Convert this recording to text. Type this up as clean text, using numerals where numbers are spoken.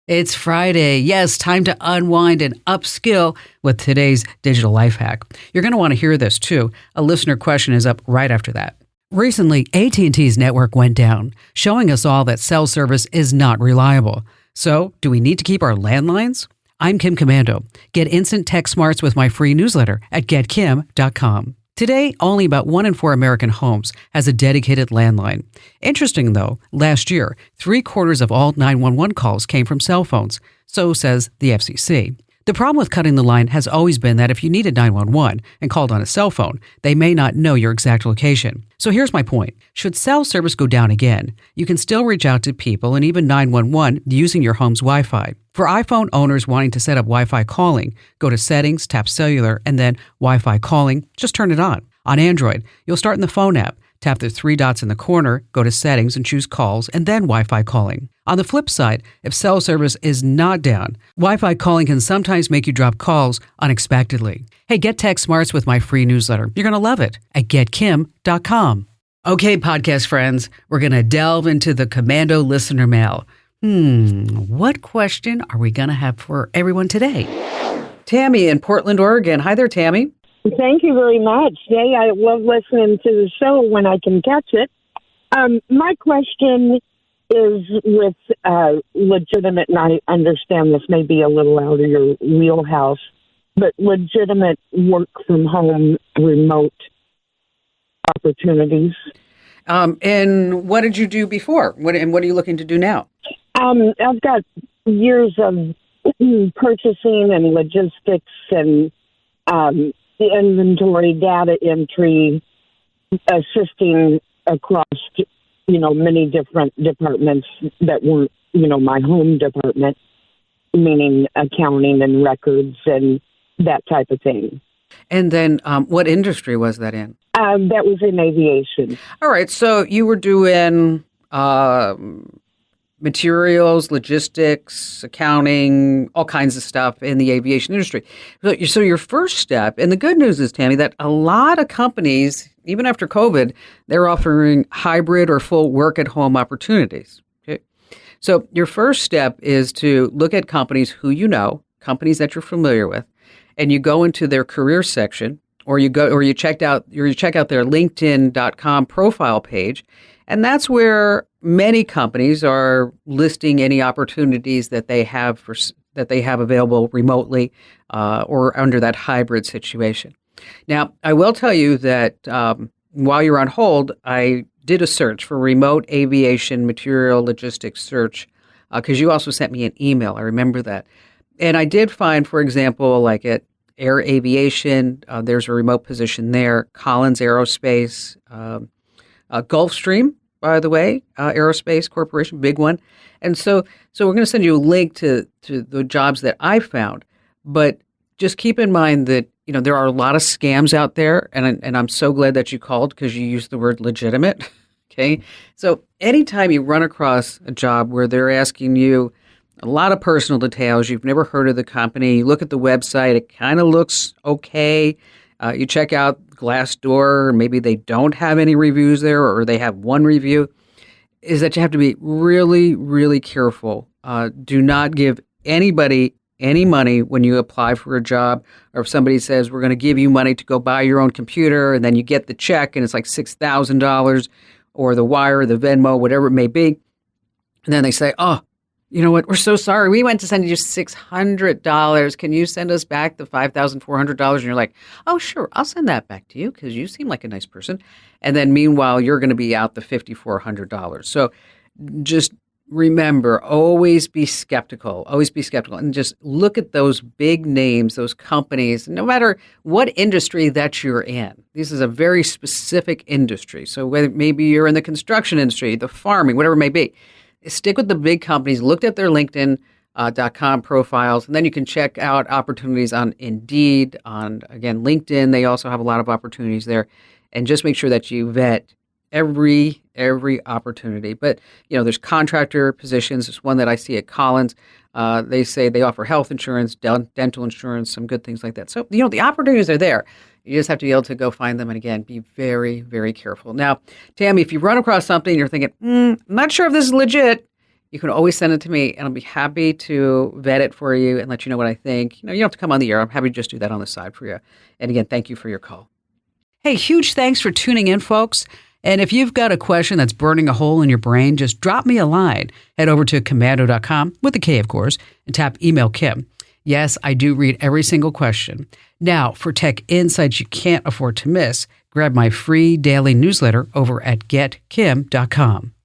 It's Friday. Yes, time to unwind and upskill with today's digital life hack. You're going to want to hear this too. A listener question is up right after that. Recently, AT&T's network went down, showing us all that cell service is not reliable. So, do we need to keep our landlines? I'm Kim Commando. Get instant tech smarts with my free newsletter at getkim.com. Today, only about 1 in 4 American homes has a dedicated landline. Interesting, though, last year, 3/4 of all 911 calls came from cell phones. So says the FCC. The problem with cutting the line has always been that if you needed 911 and called on a cell phone, they may not know your exact location. So here's my point. Should cell service go down again, you can still reach out to people and even 911 using your home's Wi-Fi. For iPhone owners wanting to set up Wi-Fi calling, go to Settings, tap Cellular, and then Wi-Fi calling. Just turn it on. On Android, you'll start in the Phone app. Tap the 3 dots in the corner, go to Settings and choose Calls, and then Wi-Fi calling. On the flip side, if cell service is not down, Wi-Fi calling can sometimes make you drop calls unexpectedly. Hey, get tech smarts with my free newsletter. You're going to love it at getkim.com. Okay, podcast friends, we're going to delve into the Commando listener mail. What question are we going to have for everyone today? Tammy in Portland, Oregon. Hi there, Tammy. Thank you very much. Jay, I love listening to the show when I can catch it. My question is with legitimate, and I understand this may be a little out of your wheelhouse, but legitimate work from home remote opportunities. And what did you do before? What are you looking to do now? I've got years of purchasing and logistics and the inventory, data entry, assisting across, many different departments that weren't, my home department, meaning accounting and records and that type of thing. And then what industry was that in? That was in aviation. All right. So you were doing materials, logistics, accounting, all kinds of stuff in the aviation industry. So your first step, and the good news is, Tammy, that a lot of companies, even after COVID, they're offering hybrid or full work-at-home opportunities. Okay? So your first step is to look at companies who you know, companies that you're familiar with, and you go into their career section, or you check out their LinkedIn.com profile page, and that's where many companies are listing any opportunities that they have available remotely or under that hybrid situation. Now, I will tell you that while you're on hold, I did a search for remote aviation material logistics search because you also sent me an email. I remember that. And I did find, for example, like at Air Aviation, there's a remote position there, Collins Aerospace, Gulfstream, by the way, Aerospace Corporation, big one. And so we're going to send you a link to the jobs that I found. But just keep in mind that, there are a lot of scams out there. And I'm so glad that you called because you used the word legitimate. Okay. So anytime you run across a job where they're asking you a lot of personal details, you've never heard of the company, you look at the website, it kind of looks okay. You check out Glassdoor, maybe they don't have any reviews there or they have one review, is that you have to be really, really careful. Do not give anybody any money when you apply for a job, or if somebody says, we're going to give you money to go buy your own computer, and then you get the check and it's like $6,000 or the wire, or the Venmo, whatever it may be. And then they say, oh, you know what? We're so sorry. We went to send you $600. Can you send us back the $5,400? And you're like, oh, sure. I'll send that back to you because you seem like a nice person. And then meanwhile, you're going to be out the $5,400. So just remember, always be skeptical. Always be skeptical. And just look at those big names, those companies, no matter what industry that you're in. This is a very specific industry. So whether maybe you're in the construction industry, the farming, whatever it may be. Stick with the big companies, look at their LinkedIn.com profiles, and then you can check out opportunities on Indeed, on, again, LinkedIn. They also have a lot of opportunities there. And just make sure that you vet every opportunity. But, there's contractor positions. There's one that I see at Collins. They say they offer health insurance, dental insurance, some good things like that. So, the opportunities are there. You just have to be able to go find them. And again, be very, very careful. Now, Tammy, if you run across something and you're thinking, I'm not sure if this is legit, You can always send it to me, and I'll be happy to vet it for you and let you know what I think. You don't have to come on the air. I'm happy to just do that on the side for you. And again, thank you for your call. Hey, huge thanks for tuning in, folks. And if you've got a question that's burning a hole in your brain, just drop me a line. Head over to commando.com, with a K, of course, and tap Email Kim. Yes, I do read every single question. Now, for tech insights you can't afford to miss, grab my free daily newsletter over at getkim.com.